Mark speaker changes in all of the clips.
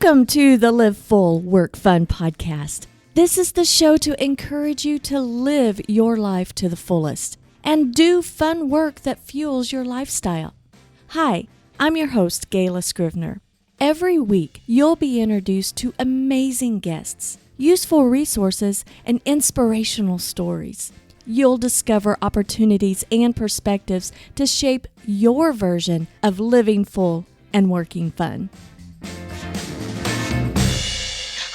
Speaker 1: Welcome to the Live Full, Work Fun podcast. This is the show to encourage you to live your life to the fullest and do fun work that fuels your lifestyle. Hi, I'm your host, Gayla Scrivener. Every week, you'll be introduced to amazing guests, useful resources, and inspirational stories. You'll discover opportunities and perspectives to shape your version of living full and working fun.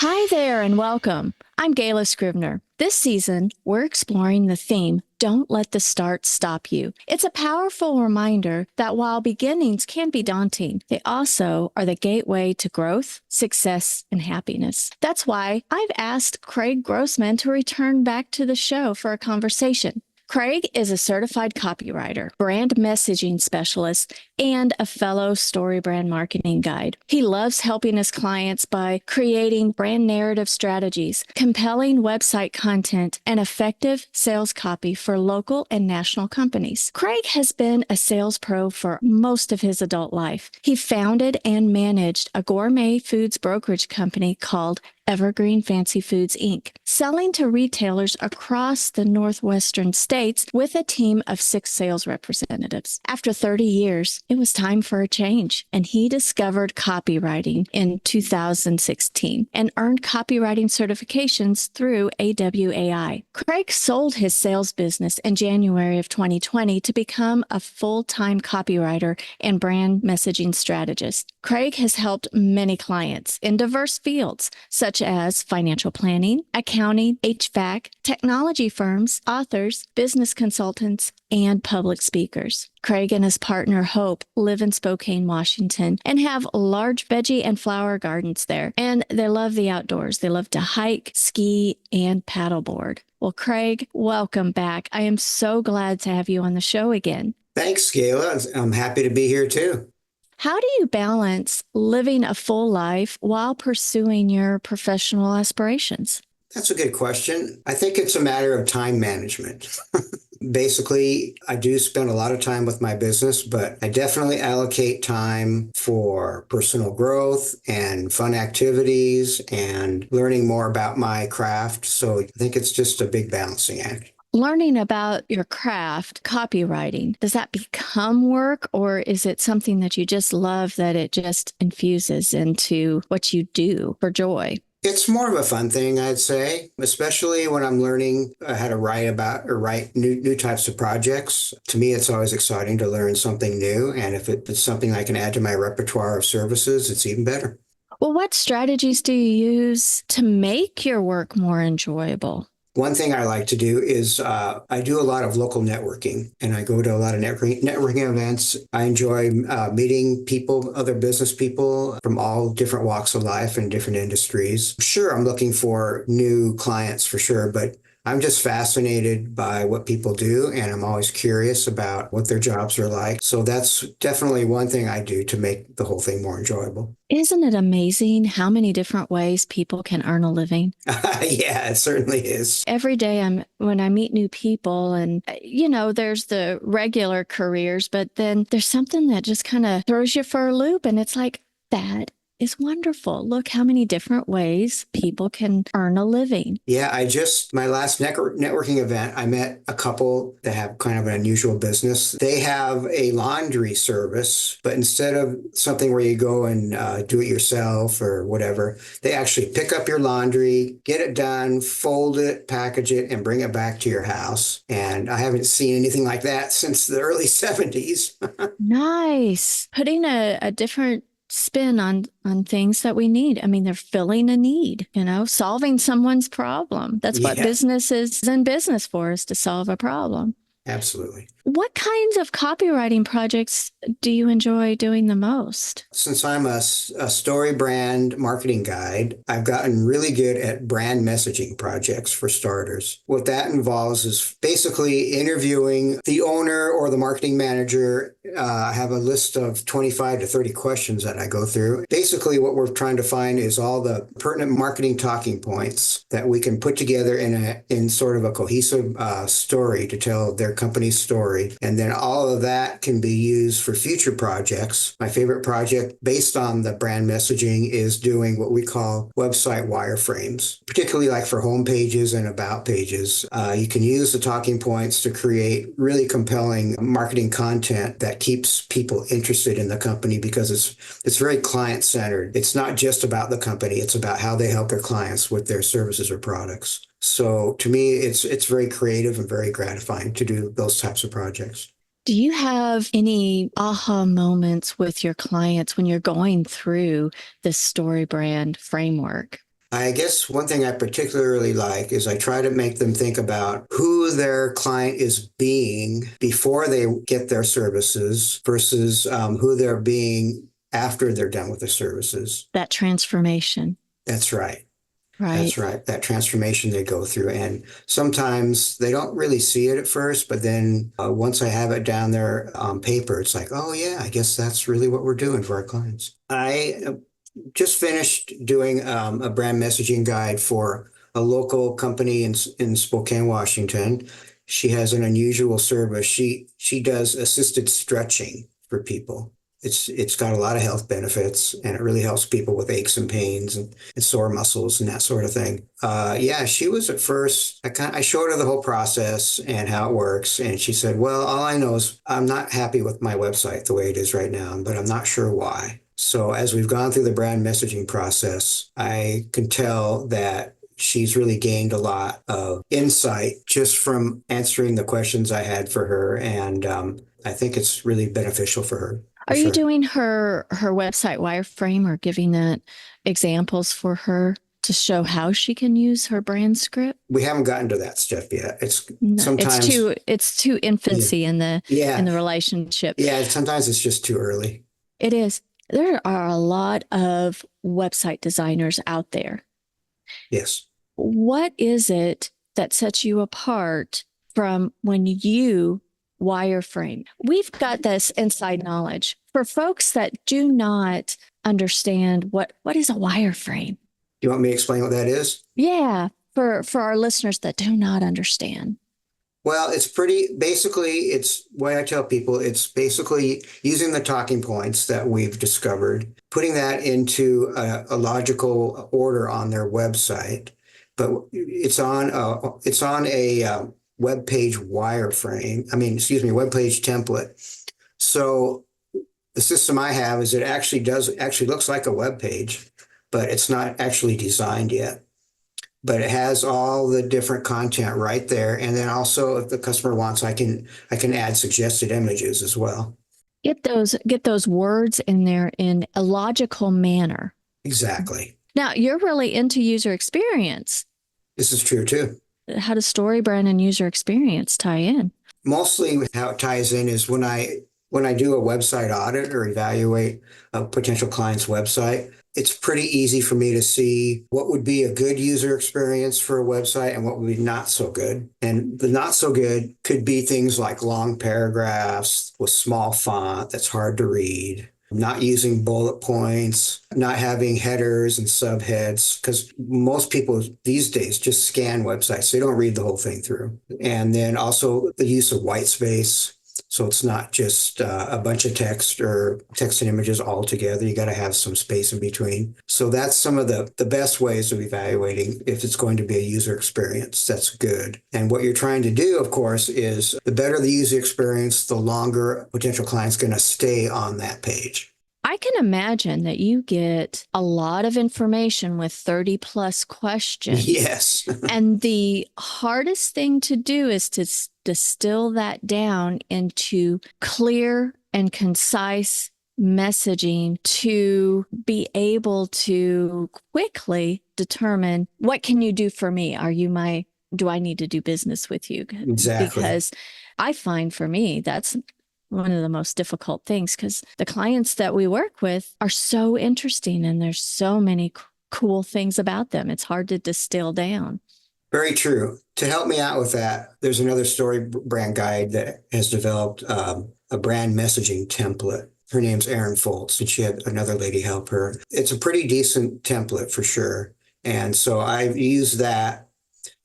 Speaker 1: Hi there and welcome. I'm Gayla Scrivener. This season, we're exploring the theme, Don't Let the Start Stop You. It's a powerful reminder that while beginnings can be daunting, they also are the gateway to growth, success, and happiness. That's why I've asked Craig Grossman to return back to the show for a conversation. Craig is a certified copywriter, brand messaging specialist, and a fellow story brand marketing guide. He loves helping his clients by creating brand narrative strategies, compelling website content, and effective sales copy for local and national companies. Craig has been a sales pro for most of his adult life. He founded and managed a gourmet foods brokerage company called Evergreen Fancy Foods, Inc., selling to retailers across the northwestern states with a team of 6 sales representatives. After 30 years, it was time for a change, and he discovered copywriting in 2016 and earned copywriting certifications through AWAI. Craig sold his sales business in January of 2020 to become a full-time copywriter and brand messaging strategist. Craig has helped many clients in diverse fields, such as financial planning, accounting, HVAC, technology firms, authors, business consultants, and public speakers. Craig and his partner Hope live in Spokane, Washington, and have large veggie and flower gardens there. And they love the outdoors. They love to hike, ski, and paddleboard. Well, Craig, welcome back. I am so glad to have you on the show again.
Speaker 2: Thanks, Gayla. I'm happy to be here too.
Speaker 1: How do you balance living a full life while pursuing your professional aspirations?
Speaker 2: That's a good question. I think it's a matter of time management. Basically, I do spend a lot of time with my business, but I definitely allocate time for personal growth and fun activities and learning more about my craft. So I think it's just a big balancing act.
Speaker 1: Learning about your craft, copywriting, does that become work, or is it something that you just love that it just infuses into what you do for joy?
Speaker 2: It's more of a fun thing, I'd say, especially when I'm learning how to write new types of projects. To me, it's always exciting to learn something new. And if it's something I can add to my repertoire of services, it's even better.
Speaker 1: Well, what strategies do you use to make your work more enjoyable?
Speaker 2: One thing I like to do is I do a lot of local networking, and I go to a lot of networking events. I enjoy meeting people, other business people from all different walks of life and different industries. Sure, I'm looking for new clients for sure, but I'm just fascinated by what people do, and I'm always curious about what their jobs are like. So that's definitely one thing I do to make the whole thing more enjoyable.
Speaker 1: Isn't it amazing how many different ways people can earn a living?
Speaker 2: Yeah, it certainly is.
Speaker 1: Every day when I meet new people and, there's the regular careers, but then there's something that just kind of throws you for a loop, and it's like, that is wonderful. Look how many different ways people can earn a living.
Speaker 2: Yeah, my last networking event, I met a couple that have kind of an unusual business. They have a laundry service, but instead of something where you go and do it yourself or whatever, they actually pick up your laundry, get it done, fold it, package it, and bring it back to your house. And I haven't seen anything like that since the early 70s.
Speaker 1: Nice. Putting a different spin on things that we need. I mean, they're filling a need, solving someone's problem. That's what business is in business for, is to solve a problem.
Speaker 2: Absolutely.
Speaker 1: What kinds of copywriting projects do you enjoy doing the most?
Speaker 2: Since I'm a story brand marketing guide, I've gotten really good at brand messaging projects for starters. What that involves is basically interviewing the owner or the marketing manager. I have a list of 25 to 30 questions that I go through. Basically, what we're trying to find is all the pertinent marketing talking points that we can put together in sort of a cohesive story to tell their their company's story. And then all of that can be used for future projects. My favorite project based on the brand messaging is doing what we call website wireframes, particularly like for home pages and about pages. You can use the talking points to create really compelling marketing content that keeps people interested in the company because it's very client-centered. It's not just about the company, it's about how they help their clients with their services or products. So to me, it's very creative and very gratifying to do those types of projects.
Speaker 1: Do you have any aha moments with your clients when you're going through this story brand framework?
Speaker 2: I guess one thing I particularly like is I try to make them think about who their client is being before they get their services versus who they're being after they're done with the services.
Speaker 1: That transformation.
Speaker 2: That's right.
Speaker 1: Right.
Speaker 2: That's right. That transformation they go through. And sometimes they don't really see it at first, but then once I have it down there on paper, it's like, oh, yeah, I guess that's really what we're doing for our clients. I just finished doing a brand messaging guide for a local company in Spokane, Washington. She has an unusual service. She does assisted stretching for people. It's got a lot of health benefits, and it really helps people with aches and pains and sore muscles and that sort of thing. Yeah, she was at first. I showed her the whole process and how it works, and she said, "Well, all I know is I'm not happy with my website the way it is right now, but I'm not sure why." So as we've gone through the brand messaging process, I can tell that she's really gained a lot of insight just from answering the questions I had for her, and I think it's really beneficial for her.
Speaker 1: Are you
Speaker 2: Sure.
Speaker 1: doing her website wireframe or giving that examples for her to show how she can use her brand script?
Speaker 2: We haven't gotten to that step yet. It's
Speaker 1: No,
Speaker 2: sometimes,
Speaker 1: it's too infancy in the
Speaker 2: yeah,
Speaker 1: relationship.
Speaker 2: yeah, sometimes it's just too early.
Speaker 1: It is. There are a lot of website designers out there.
Speaker 2: Yes.
Speaker 1: What is it that sets you apart from when you wireframe? We've got this inside knowledge. For folks that do not understand what is a wireframe.
Speaker 2: You want me to explain what that is?
Speaker 1: Yeah, for our listeners that do not understand.
Speaker 2: Well, it's what I tell people, it's basically using the talking points that we've discovered, putting that into a logical order on their website, but it's on a web page wireframe. Web page template. So the system I have is it actually looks like a web page, but it's not actually designed yet. But it has all the different content right there. And then also if the customer wants, I can add suggested images as well.
Speaker 1: Get those words in there in a logical manner.
Speaker 2: Exactly.
Speaker 1: Now, you're really into user experience.
Speaker 2: This is true too.
Speaker 1: How does story brand and user experience tie in?
Speaker 2: Mostly how it ties in is when I do a website audit or evaluate a potential client's website, it's pretty easy for me to see what would be a good user experience for a website and what would be not so good. And the not so good could be things like long paragraphs with small font that's hard to read, not using bullet points, not having headers and subheads, because most people these days just scan websites. They don't read the whole thing through. And then also the use of white space. So it's not just a bunch of text or text and images all together. You got to have some space in between. So that's some of the best ways of evaluating if it's going to be a user experience that's good. And what you're trying to do, of course, is the better the user experience, the longer a potential client's going to stay on that page.
Speaker 1: I can imagine that you get a lot of information with 30 plus questions.
Speaker 2: Yes.
Speaker 1: And the hardest thing to do is to distill that down into clear and concise messaging to be able to quickly determine what can you do for me? Do I need to do business with you?
Speaker 2: Exactly.
Speaker 1: Because I find for me, that's one of the most difficult things because the clients that we work with are so interesting and there's so many cool things about them. It's hard to distill down.
Speaker 2: Very true. To help me out with that, there's another story brand guide that has developed a brand messaging template. Her name's Erin Foltz, and she had another lady help her. It's a pretty decent template for sure. And so I've used that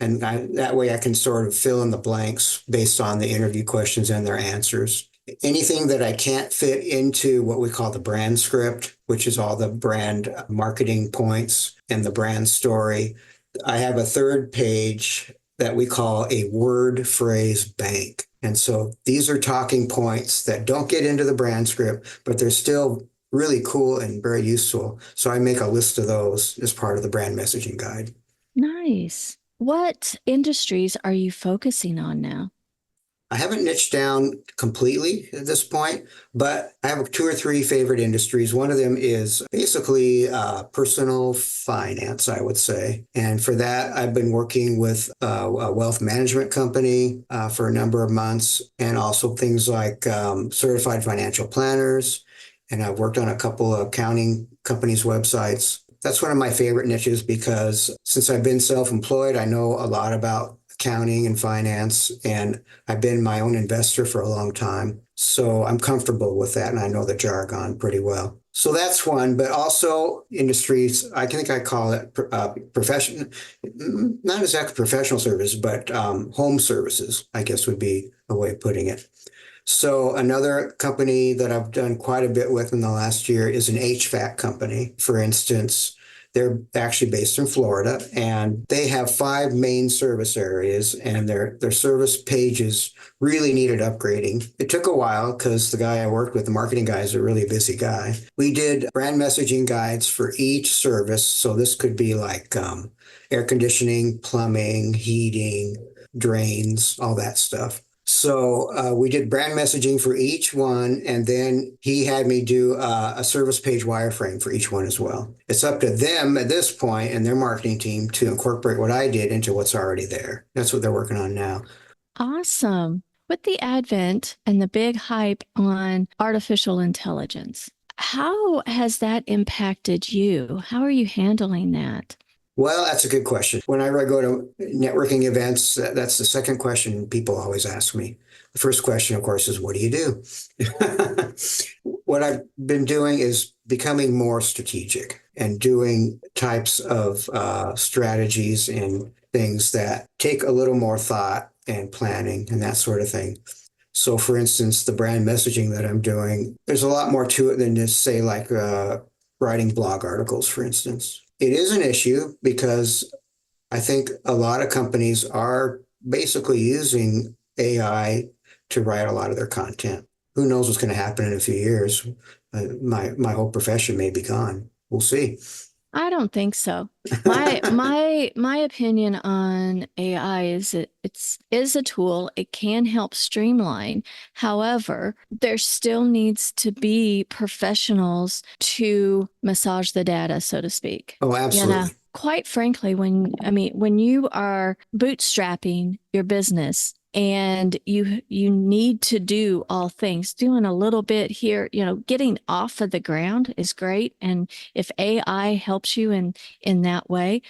Speaker 2: And that way I can sort of fill in the blanks based on the interview questions and their answers. Anything that I can't fit into what we call the brand script, which is all the brand marketing points and the brand story, I have a third page that we call a word phrase bank. And so these are talking points that don't get into the brand script, but they're still really cool and very useful. So I make a list of those as part of the brand messaging guide.
Speaker 1: Nice. What industries are you focusing on now?
Speaker 2: I haven't niched down completely at this point, but I have two or three favorite industries. One of them is basically personal finance, I would say. And for that, I've been working with a wealth management company for a number of months, and also things like certified financial planners. And I've worked on a couple of accounting companies' websites. That's one of my favorite niches because since I've been self-employed, I know a lot about accounting and finance, and I've been my own investor for a long time. So I'm comfortable with that, and I know the jargon pretty well. So that's one, but also industries, I think I call it profession, not exactly professional service, but home services, I guess would be a way of putting it. So another company that I've done quite a bit with in the last year is an HVAC company. For instance, they're actually based in Florida, and they have five main service areas, and their service pages really needed upgrading. It took a while because the guy I worked with, the marketing guy, is a really busy guy. We did brand messaging guides for each service. So this could be like air conditioning, plumbing, heating, drains, all that stuff. So we did brand messaging for each one, and then he had me do a service page wireframe for each one as well. It's up to them at this point and their marketing team to incorporate what I did into what's already there. That's what they're working on now.
Speaker 1: Awesome. With the advent and the big hype on artificial intelligence, how has that impacted you? How are you handling that?
Speaker 2: Well, that's a good question. Whenever I go to networking events, that's the second question people always ask me. The first question, of course, is what do you do? What I've been doing is becoming more strategic and doing types of strategies and things that take a little more thought and planning and that sort of thing. So, for instance, the brand messaging that I'm doing, there's a lot more to it than just say like writing blog articles, for instance. It is an issue because I think a lot of companies are basically using AI to write a lot of their content. Who knows what's going to happen in a few years? My whole profession may be gone. We'll see.
Speaker 1: I don't think so. My opinion on AI is it's is a tool. It can help streamline. However, there still needs to be professionals to massage the data, so to speak.
Speaker 2: Oh,
Speaker 1: You know,
Speaker 2: absolutely.
Speaker 1: quite frankly, when you are bootstrapping your business and you need to do all things, doing a little bit here, getting off of the ground is great. And if AI helps you in that way,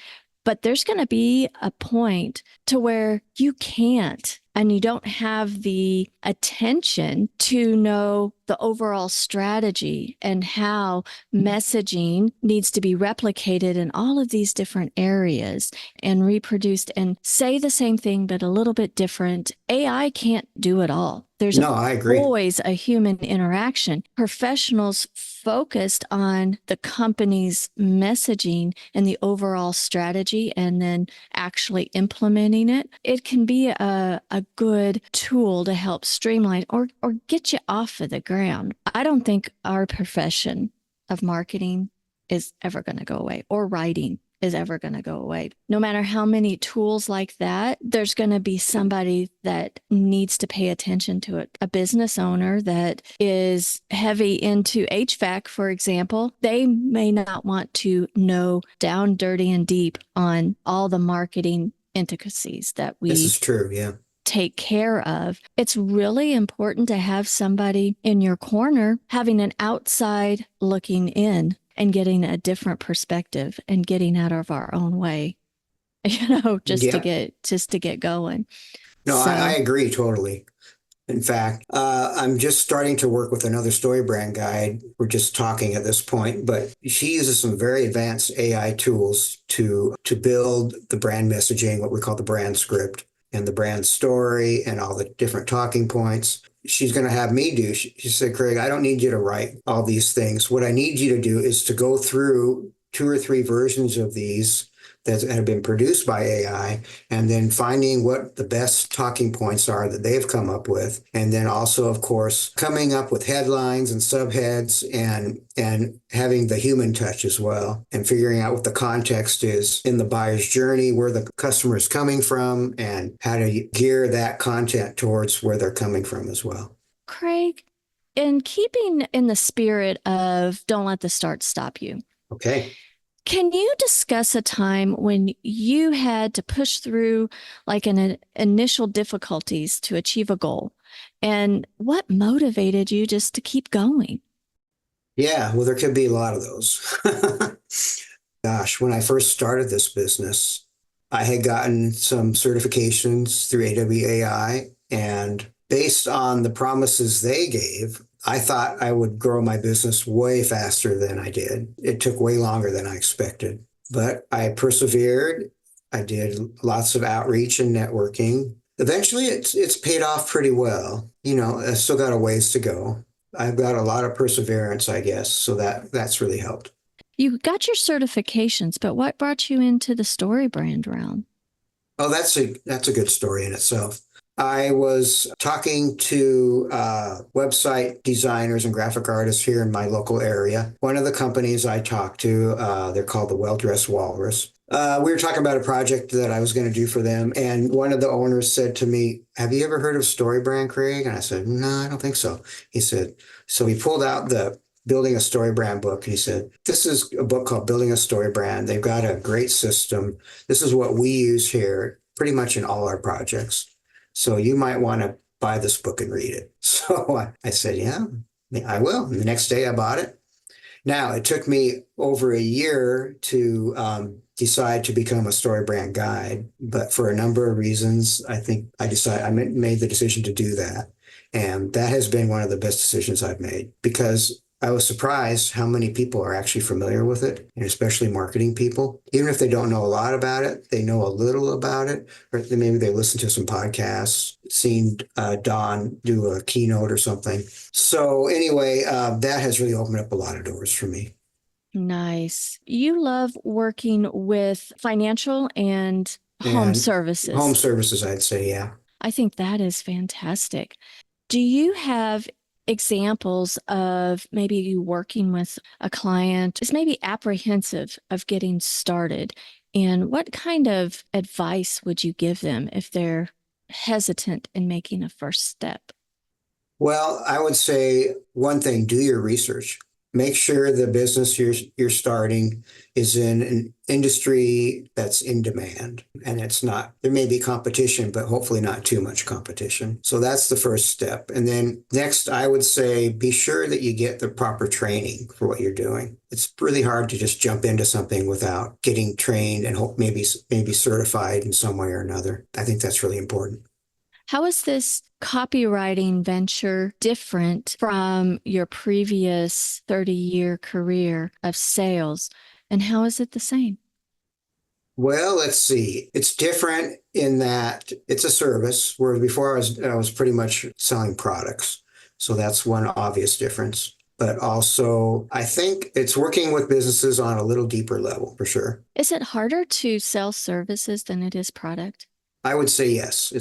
Speaker 1: but there's going to be a point to where you can't and you don't have the attention to know the overall strategy and how messaging needs to be replicated in all of these different areas and reproduced and say the same thing, but a little bit different. AI can't do it all. There's
Speaker 2: No, I agree.
Speaker 1: always a human interaction. Professionals focused on the company's messaging and the overall strategy and then actually implementing it, it can be a good tool to help streamline or get you off of the ground. I don't think our profession of marketing is ever going to go away, or writing is ever going to go away. No matter how many tools like that, there's going to be somebody that needs to pay attention to it. A business owner that is heavy into HVAC, for example, they may not want to know down dirty and deep on all the marketing intricacies that
Speaker 2: This
Speaker 1: we
Speaker 2: is true. Yeah.
Speaker 1: take care of. It's really important to have somebody in your corner having an outside looking in and getting a different perspective and getting out of our own way, just to
Speaker 2: Yeah.
Speaker 1: get going.
Speaker 2: No, I
Speaker 1: So
Speaker 2: agree totally. In fact, I'm just starting to work with another story brand guide. We're just talking at this point, but she uses some very advanced AI tools to build the brand messaging, what we call the brand script, and the brand story, and all the different talking points. She's going to have me do. She said, Craig, I don't need you to write all these things. What I need you to do is to go through two or three versions of these that have been produced by AI, and then finding what the best talking points are that they've come up with. And then also, of course, coming up with headlines and subheads and having the human touch as well, and figuring out what the context is in the buyer's journey, where the customer is coming from, and how to gear that content towards where they're coming from as well.
Speaker 1: Craig, in keeping in the spirit of don't let the start stop you,
Speaker 2: Okay.
Speaker 1: can you discuss a time when you had to push through like an initial difficulties to achieve a goal? And what motivated you just to keep going?
Speaker 2: Yeah, well, there could be a lot of those. Gosh, when I first started this business, I had gotten some certifications through AWAI, and based on the promises they gave, I thought I would grow my business way faster than I did. It took way longer than I expected, but I persevered. I did lots of outreach and networking. Eventually, it's paid off pretty well. I still got a ways to go. I've got a lot of perseverance, I guess, so that's really helped.
Speaker 1: You got your certifications, but what brought you into the story brand realm?
Speaker 2: Oh, that's a good story in itself. I was talking to website designers and graphic artists here in my local area. One of the companies I talked to, they're called the Well Dressed Walrus. We were talking about a project that I was going to do for them, and one of the owners said to me, "Have you ever heard of StoryBrand, Craig?" And I said, "No, I don't think so." He said, so he pulled out the Building a Story Brand book. He said, "This is a book called Building a Story Brand. They've got a great system. This is what we use here pretty much in all our projects. So you might want to buy this book and read it." So I said, "Yeah, I will." And the next day I bought it. Now, it took me over a year to decide to become a story brand guide, but for a number of reasons, I think I made the decision to do that. And that has been one of the best decisions I've made, because I was surprised how many people are actually familiar with it, and especially marketing people. Even if they don't know a lot about it, they know a little about it, or maybe they listen to some podcasts, seen Don do a keynote or something. So anyway, that has really opened up a lot of doors for me.
Speaker 1: Nice. You love working with financial and home
Speaker 2: And home
Speaker 1: services.
Speaker 2: services, I'd say, yeah.
Speaker 1: I think that is fantastic. Do you have examples of maybe you working with a client is maybe apprehensive of getting started? And what kind of advice would you give them if they're hesitant in making a first step?
Speaker 2: Well, I would say one thing, do your research. Make sure the business you're starting is in an industry that's in demand, and it's not, there may be competition, but hopefully not too much competition. So that's the first step. And then next, I would say be sure that you get the proper training for what you're doing. It's really hard to just jump into something without getting trained and hope maybe certified in some way or another. I think that's really important.
Speaker 1: How is this copywriting venture different from your previous 30-year career of sales? And how is it the same?
Speaker 2: Well, let's see. It's different in that it's a service, whereas before I was pretty much selling products. So that's one obvious difference. But also, I think it's working with businesses on a little deeper level for sure.
Speaker 1: Is it harder to sell services than it is product?
Speaker 2: I would say yes.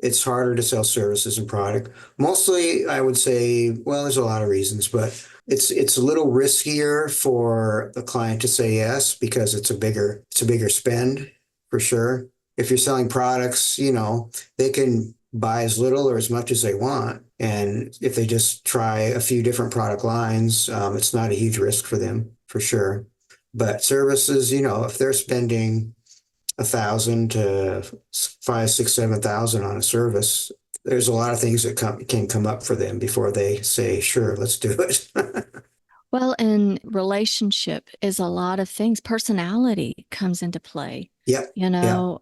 Speaker 2: It's harder to sell services and product. Mostly, I would say, well, there's a lot of reasons, but it's a little riskier for the client to say yes, because it's a bigger spend for sure. If you're selling products, they can buy as little or as much as they want. And if they just try a few different product lines, it's not a huge risk for them for sure. But services, if they're spending 1,000 to 5, 6, 7,000 on a service, there's a lot of things that can come up for them before they say, "Sure, let's do it."
Speaker 1: Well, in relationship is a lot of things. Personality
Speaker 2: Yep.
Speaker 1: you
Speaker 2: Yeah.
Speaker 1: know,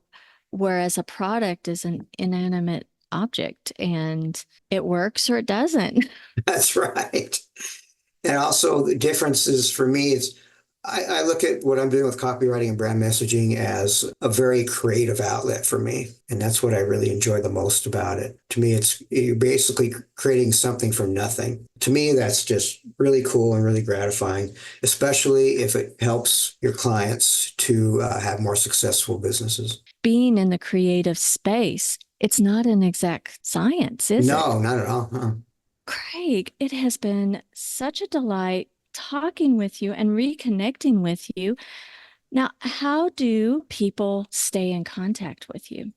Speaker 1: whereas a product is an inanimate object, and it works or it doesn't.
Speaker 2: That's right. And also the differences for me is I look at what I'm doing with copywriting and brand messaging as a very creative outlet for me. And that's what I really enjoy the most about it. To me, you're basically creating something from nothing. To me, that's just really cool and really gratifying, especially if it helps your clients to have more successful businesses.
Speaker 1: Being in the creative space, it's not an exact science, is it?
Speaker 2: No, not at all. Huh?
Speaker 1: Craig, it has been such a delight talking with you and reconnecting with you. Now, how do people stay in contact with you?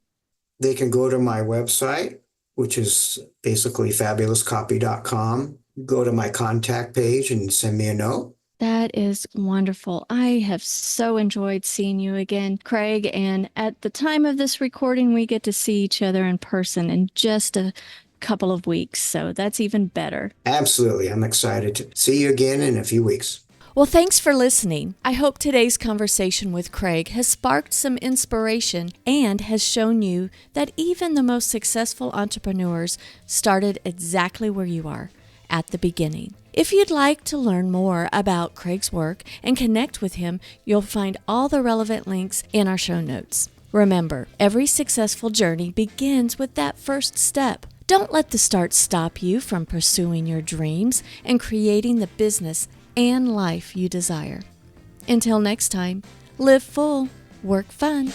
Speaker 2: They can go to my website, which is basically fabulouscopy.com. Go to my contact page and send me a note.
Speaker 1: That is wonderful. I have so enjoyed seeing you again, Craig. And at the time of this recording, we get to see each other in person in just a couple of weeks. So that's even better.
Speaker 2: Absolutely. I'm excited to see you again in a few weeks.
Speaker 1: Well, thanks for listening. I hope today's conversation with Craig has sparked some inspiration and has shown you that even the most successful entrepreneurs started exactly where you are, at the beginning. If you'd like to learn more about Craig's work and connect with him, you'll find all the relevant links in our show notes. Remember, every successful journey begins with that first step. Don't let the start stop you from pursuing your dreams and creating the business and life you desire. Until next time, live full, work fun.